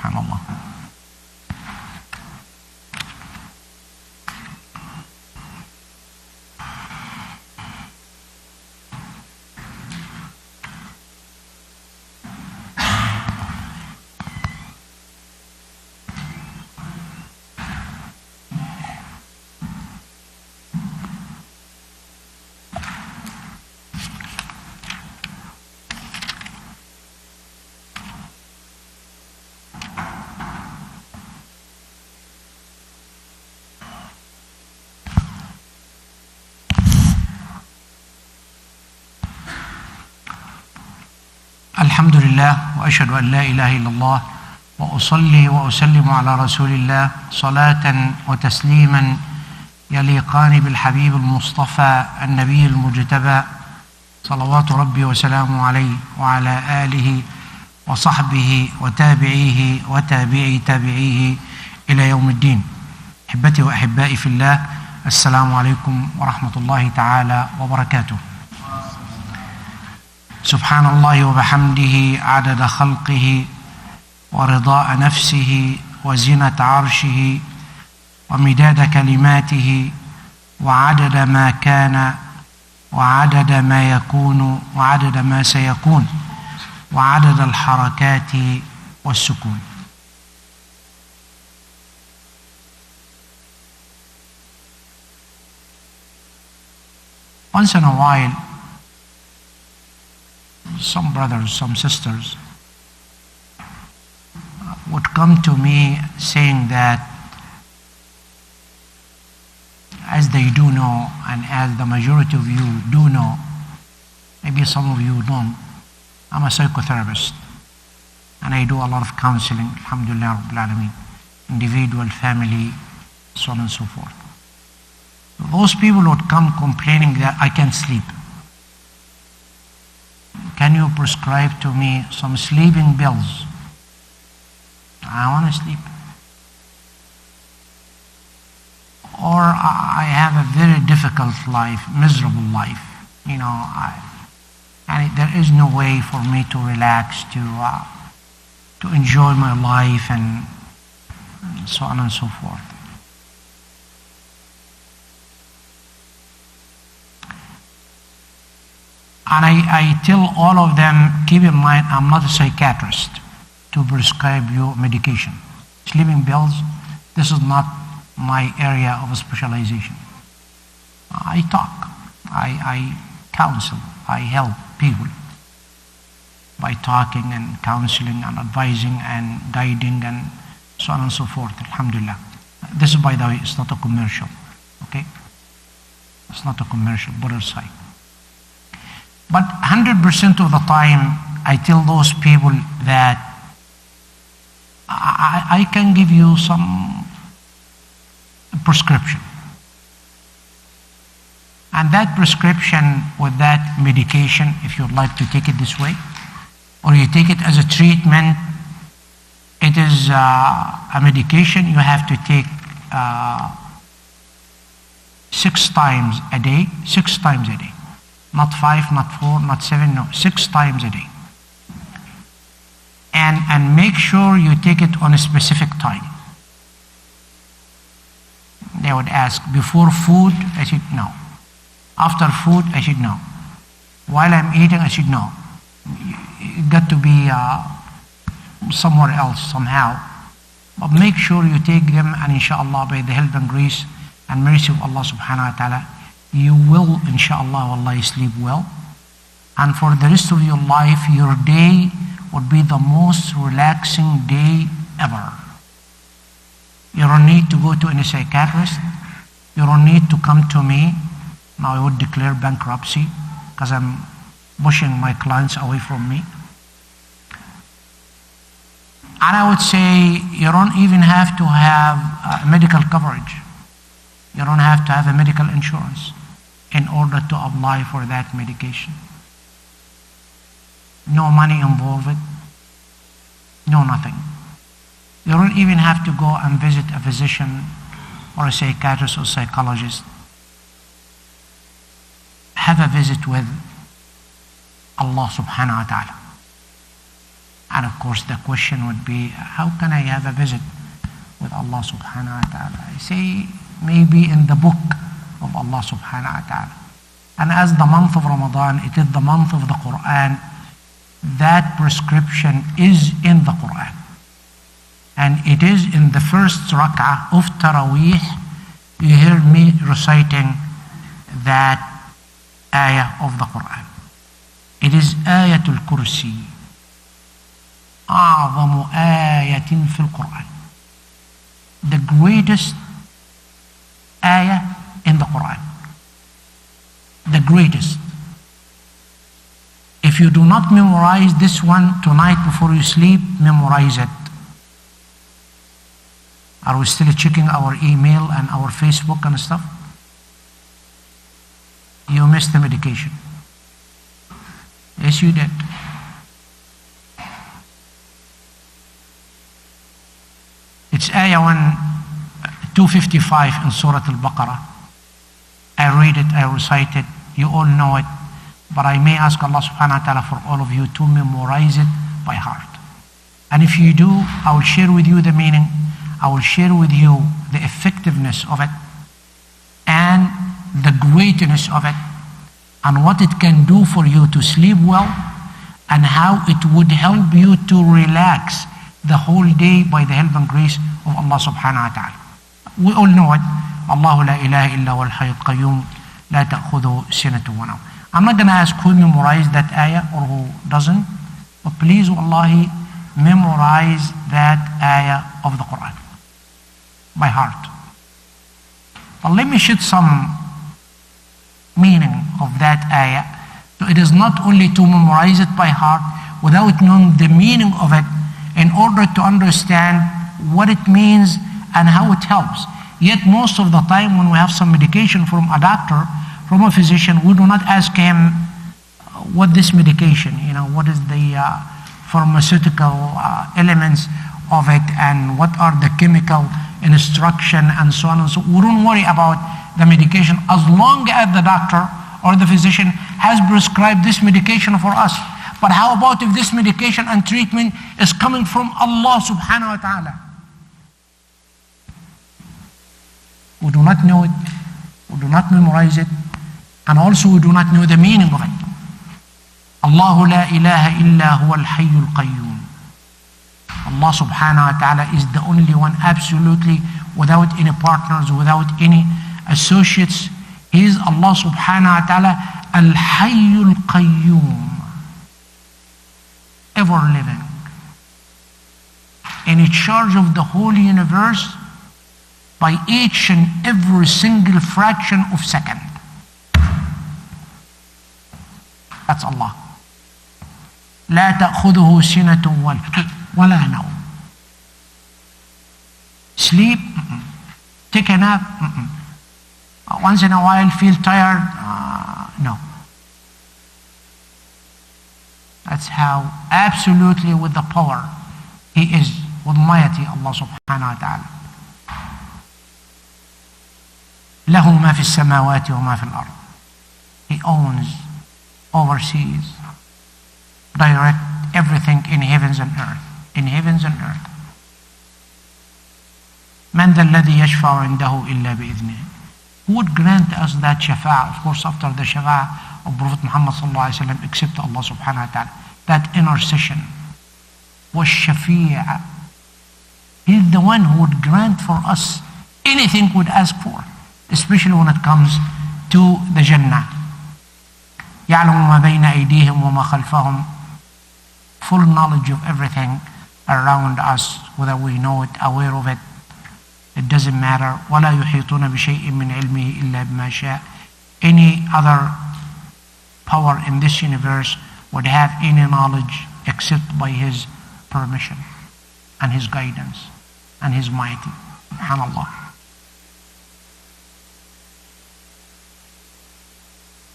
Subhanallah. الحمد لله وأشهد أن لا إله إلا الله وأصلي وأسلم على رسول الله صلاة وتسليما يليقان بالحبيب المصطفى النبي المجتبى صلوات ربي وسلامه عليه وعلى آله وصحبه وتابعيه وتابعي تابعيه إلى يوم الدين. أحبتي وأحبائي في الله، السلام عليكم ورحمة الله تعالى وبركاته. سبحان الله وبحمده عدد خلقه ورضاء نفسه وزنة عرشه ومداد كلماته وعدد ما كان وعدد ما يكون وعدد ما سيكون وعدد الحركات والسكون. Once in a while, some brothers, some sisters would come to me saying that, as they do know, and as the majority of you do know, maybe some of you don't, I'm a psychotherapist and I do a lot of counseling, alhamdulillah rabbil alameen, individual, family, so on and so forth. Those people would come complaining that I can't sleep. Can you prescribe to me some sleeping pills? I want to sleep. Or I have a very difficult life, miserable life. And there is no way for me to relax, to enjoy my life, and so on and so forth. And I tell all of them, keep in mind, I'm not a psychiatrist to prescribe you medication. Sleeping pills, this is not my area of specialization. I talk, I counsel, I help people by talking and counseling and advising and guiding and so on and so forth, alhamdulillah. This, by the way, is not a commercial, okay? It's not a commercial, but aside. But 100% of the time, I tell those people that I can give you some prescription. And that prescription with that medication, if you'd like to take it this way, or you take it as a treatment, it is a medication you have to take 6 times a day, 6 times a day. Not 5, not 4, not 7, no, 6 times a day. And make sure you take it on a specific time. They would ask, before food? I said, no. After food? I said, no. While I'm eating? I said, no. It got to be somewhere else, somehow. But make sure you take them, and inshallah, by the help and grace and mercy of Allah subhanahu wa ta'ala, you will, inshallah, wallahi, sleep well. And for the rest of your life, your day would be the most relaxing day ever. You don't need to go to any psychiatrist. You don't need to come to me. Now I would declare bankruptcy because I'm pushing my clients away from me. And I would say you don't even have to have medical coverage. You don't have to have a medical insurance in order to apply for that medication. No money involved, no nothing. You don't even have to go and visit a physician or a psychiatrist or psychologist. Have a visit with Allah subhanahu wa ta'ala. And of course the question would be, how can I have a visit with Allah subhanahu wa ta'ala? I say, maybe in the book of Allah subhanahu wa ta'ala. And as the month of Ramadan, it is the month of the Quran, that prescription is in the Quran. And it is in the first rak'ah of Taraweeh, you hear me reciting that ayah of the Quran. It is Ayatul Kursi, أعظم آية في القرآن, the greatest ayah in the Quran, the greatest. If you do not memorize this one tonight before you sleep, memorize it. Are we still checking our email and our Facebook and stuff? You missed the medication. Yes, you did. It's ayah 255 in Surah Al-Baqarah. I read it, I recite it, you all know it, but I may ask Allah subhanahu wa ta'ala for all of you to memorize it by heart. And if you do, I will share with you the meaning, I will share with you the effectiveness of it, and the greatness of it, and what it can do for you to sleep well, and how it would help you to relax the whole day by the help and grace of Allah subhanahu wa ta'ala. We all know it. Allahu la ilaha illa wal hayyul qayyum la ta'khudhu sinatun wa nawm. I'm not going to ask who memorized that ayah or who doesn't, but please, wallahi, memorize that ayah of the Quran by heart. But let me shed some meaning of that ayah. So it is not only to memorize it by heart without knowing the meaning of it in order to understand what it means and how it helps. Yet most of the time when we have some medication from a doctor, from a physician, we do not ask him what this medication, what is the pharmaceutical elements of it and what are the chemical instruction and so on and so. We don't worry about the medication as long as the doctor or the physician has prescribed this medication for us. But how about if this medication and treatment is coming from Allah subhanahu wa ta'ala? We do not know it, we do not memorize it, and also we do not know the meaning of it. Allahu la ilaha illa huwa al-hayyul qayyum. Allah subhanahu wa ta'ala is the only one, absolutely, without any partners, without any associates. He is Allah subhanahu wa ta'ala al-hayyul qayyum, ever living, in charge of the whole universe by each and every single fraction of second. That's Allah. لا تأخذه سنة ولا نوم. Sleep, take a nap, once in a while feel tired, no. That's how absolutely with the power He is, with mighty Allah subhanahu wa ta'ala. له ما في السماوات وما في الأرض. He owns, oversees, direct everything in heavens and earth. In heavens and earth. من ذا الذي يشفع عنده إلا بإذنه. Who would grant us that shafa'ah? Of course, after the shafa'ah of Prophet Muhammad sallallahu alaihi wasallam, except Allah subhanahu wa ta'ala. That intercession was shafi'ah. He's the one who would grant for us anything we'd ask for, especially when it comes to the Jannah. يعلم ما بين أيديهم وما خلفهم. Full knowledge of everything around us, whether we know it, aware of it, it doesn't matter. ولا يحيطون بشيء من علمه إلا بما شاء. Any other power in this universe would have any knowledge except by His permission and His guidance and His mighty. SubhanAllah.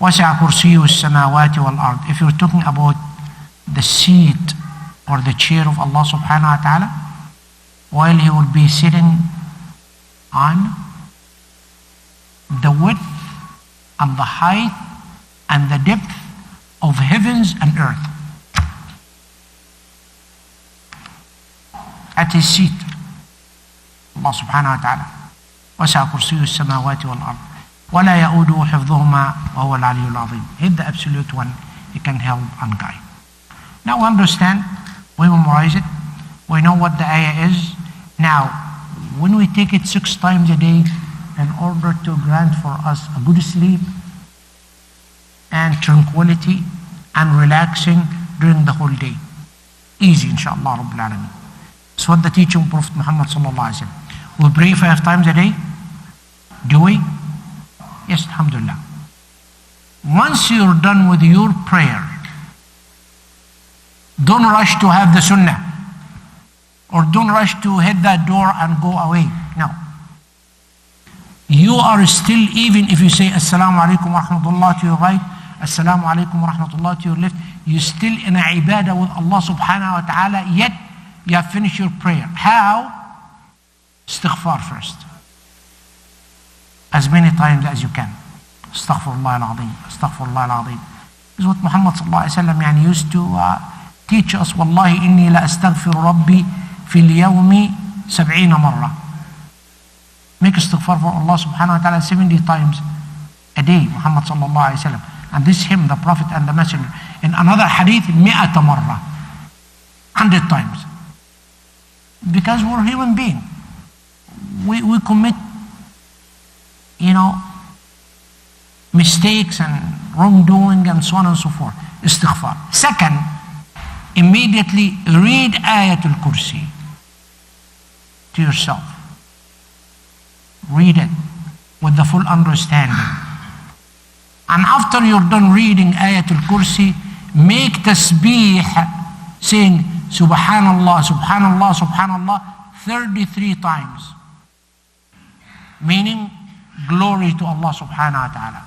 وسع كرسيه السماوات والأرض. If you're talking about the seat or the chair of Allah subhanahu wa ta'ala, while He will be sitting on the width and the height and the depth of heavens and earth. at his seat. Allah subhanahu wa ta'ala. وسع كرسيه السماوات والأرض ولا يؤوده حفظهما وهو العلي العظيم. He's the absolute one. He can help and guide. Now we understand, we memorize it, we know what the ayah is. Now, when we take it 6 times a day in order to grant for us a good sleep and tranquility and relaxing during the whole day. Easy, inshallah, Rabbil Alameen. That's what the teaching of Prophet Muhammad sallallahu alaihi wasallam. We pray 5 times a day. Do we? Yes, alhamdulillah. Once you're done with your prayer, don't rush to have the sunnah, or don't rush to hit that door and go away. No. You are still, even if you say Assalamu alaikum wa rahmatullah to your right, Assalamu alaikum wa rahmatullah to your left, you're still in a ibadah with Allah subhanahu wa ta'ala, yet you have finished your prayer. How? Istighfar first. As many times as you can. Astaghfirullah al-azim, astaghfirullah al-azim. This is what Muhammad sallallahu alayhi wa sallam used to teach us. Wallahi inni la astaghfiru rabbi fil yawmi 70 marra. Make istighfar for Allah subhanahu wa ta'ala 70 times a day, Muhammad sallallahu alayhi wa sallam. And this him, the Prophet and the Messenger. In another hadith, 100 marra. 100 times. Because we're human beings. We commit, mistakes and wrongdoing and so on and so forth. Istighfar. Second, immediately read Ayatul Kursi to yourself. Read it with the full understanding. And after you're done reading Ayatul Kursi, make tasbih saying Subhanallah, Subhanallah, Subhanallah 33 times. Meaning, glory to Allah subhanahu wa ta'ala.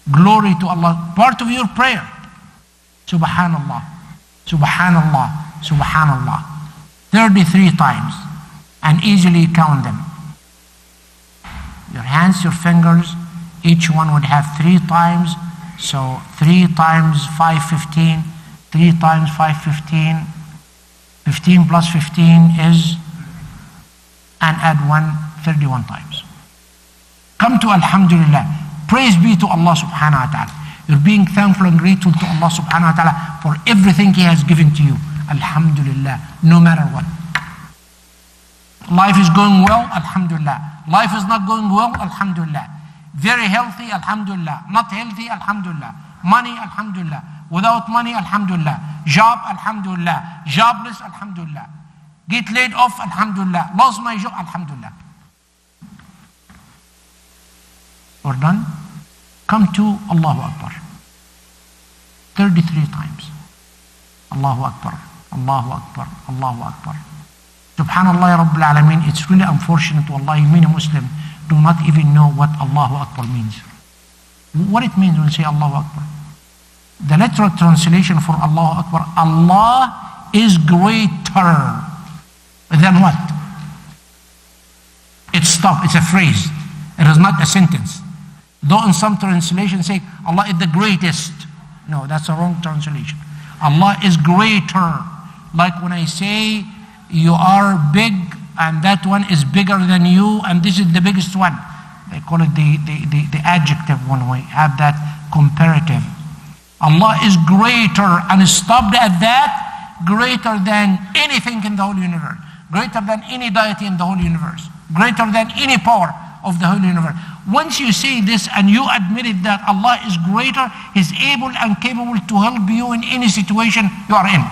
Glory to Allah. Part of your prayer. Subhanallah, Subhanallah, Subhanallah. 33 times. And easily count them. Your hands, your fingers, each one would have 3 times. So 3 times 5, 15. 3 times 5, 15. 15 plus 15 is, and add 1, 31 times. Come to Alhamdulillah. Praise be to Allah subhanahu wa ta'ala. You're being thankful and grateful to Allah subhanahu wa ta'ala for everything He has given to you. Alhamdulillah. No matter what. Life is going well, Alhamdulillah. Life is not going well, Alhamdulillah. Very healthy, Alhamdulillah. Not healthy, Alhamdulillah. Money, Alhamdulillah. Without money, Alhamdulillah. Job, Alhamdulillah. Jobless, Alhamdulillah. Get laid off, Alhamdulillah. Lost my job, Alhamdulillah. We're done. Come to Allahu Akbar. 33 times. Allahu Akbar. Allahu Akbar. Allahu Akbar. Subhanallah Rabbil Alameen. It's really unfortunate, wallahi, many Muslims do not even know what Allahu Akbar means. What it means when we say Allahu Akbar. The literal translation for Allahu Akbar, Allah is greater than what? It's stop, it's a phrase. It is not a sentence. Though in some translations say Allah is the greatest. No, that's a wrong translation. Allah is greater. Like when I say you are big and that one is bigger than you and this is the biggest one. They call it the adjective when we have that comparative. Allah is greater and stopped at that, greater than anything in the whole universe, greater than any deity in the whole universe, greater than any power of the whole universe. Once you say this and you admitted that Allah is greater, He's able and capable to help you in any situation you are in.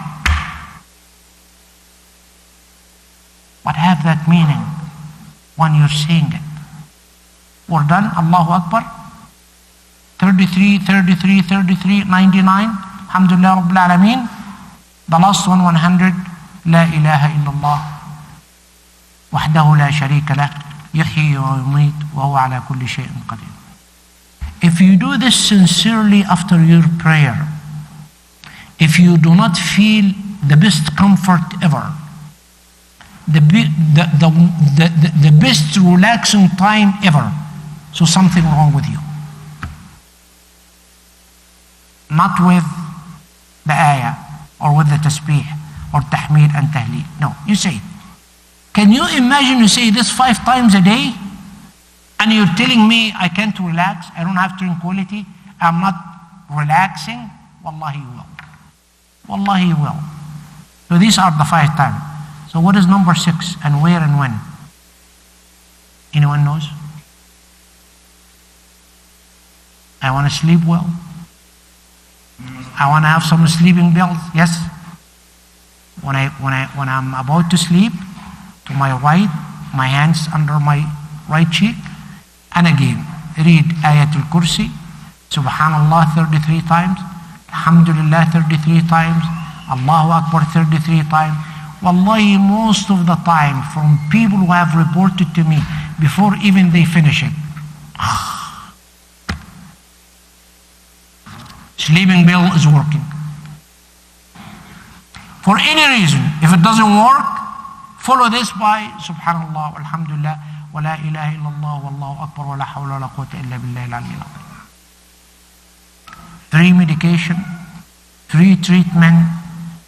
What have that meaning when you're saying it? We're done. Allahu Akbar. 33, 33, 33, 99. Alhamdulillah Rabbil Alameen. The last one, 100. La ilaha illallah. Wahdahu la sharika lah. Yuhyi wa yumeet wa huwa ala kulli shay'in qadir. If you do this sincerely after your prayer, if you do not feel the best comfort ever, the best relaxing time ever, so something wrong with you. Not with the ayah or with the tasbih or tahmid and tahleel. No, you say it. Can you imagine you say this 5 times a day and you're telling me I can't relax, I don't have tranquility, I'm not relaxing? Wallahi you will. Wallahi you will. So these are the 5 times. So what is number 6 and where and when? Anyone knows? I want to sleep well. I want to have some sleeping pills. Yes. When I'm about to sleep, to my right, my hands under my right cheek, and again read Ayatul Kursi, Subhanallah 33 times, Alhamdulillah 33 times, Allahu Akbar 33 times. Wallahi, most of the time from people who have reported to me before even they finish it, sleeping pill is working. For any reason, if it doesn't work, follow this by Subhanallah, Alhamdulillah, wa la ilaha illallah, wallahu akbar, wa la hawla wa la quwwata illa billahi al-aliyyil azim. Free medication, free treatment.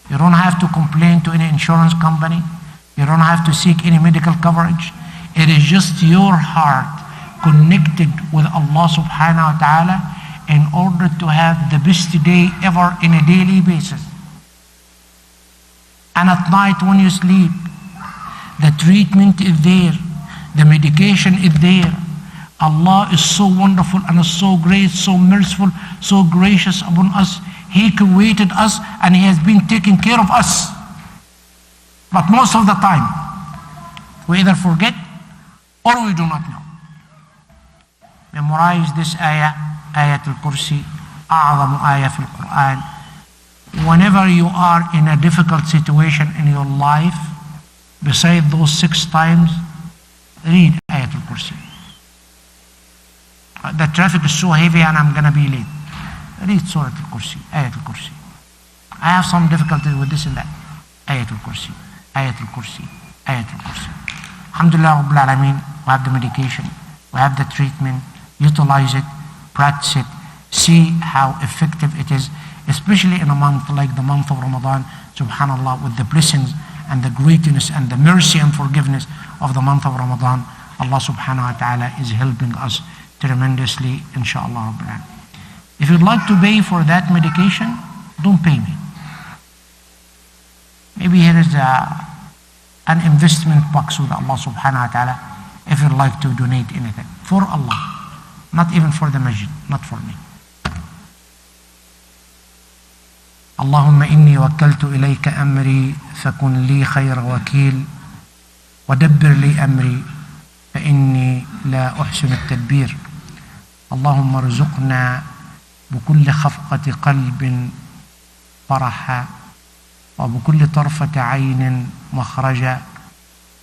You don't have to complain to any insurance company. You don't have to seek any medical coverage. It is just your heart connected with Allah subhanahu wa ta'ala in order to have the best day ever in a daily basis. And at night when you sleep, the treatment is there, the medication is there. Allah is so wonderful and is so great, so merciful, so gracious upon us. He created us and He has been taking care of us. But most of the time, we either forget or we do not know. Memorize this ayah, Ayatul Kursi, أعظم ayah في القرآن. Whenever you are in a difficult situation in your life, beside those 6 times, read Ayatul Kursi. The traffic is so heavy and I'm going to be late. Read Surah Al-Kursi, Ayatul Kursi. I have some difficulties with this and that. Ayatul Kursi, Ayatul Kursi, Ayatul Kursi. Alhamdulillah Rabbil Alameen, we have the medication, we have the treatment, utilize it, practice it, see how effective it is, especially in a month like the month of Ramadan, subhanallah, with the blessings and the greatness and the mercy and forgiveness of the month of Ramadan. Allah subhanahu wa ta'ala is helping us tremendously, inshallah Rabbil Alameen. If you'd like to pay for that medication, don't pay me. Maybe here is an investment box with Allah subhanahu wa ta'ala if you'd like to donate anything. For Allah. Not even for the masjid. Not for me. اللهم إني وكلت إليك أمري فكن لي خير وكيل ودبر لي أمري فإني لا أحسن التدبير اللهم ارزقنا بكل خفقة قلب فرحا وبكل طرفة عين مخرجا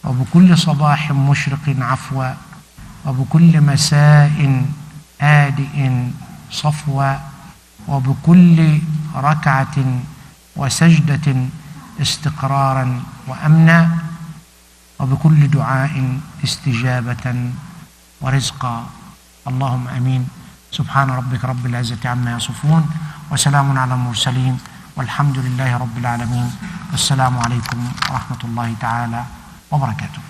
وبكل صباح مشرق عفوا وبكل مساء هادئ صفوا وبكل ركعة وسجدة استقرارا وأمنا وبكل دعاء استجابة ورزقا اللهم أمين سبحان ربك رب العزة عما يصفون وسلام على المرسلين والحمد لله رب العالمين والسلام عليكم ورحمة الله تعالى وبركاته.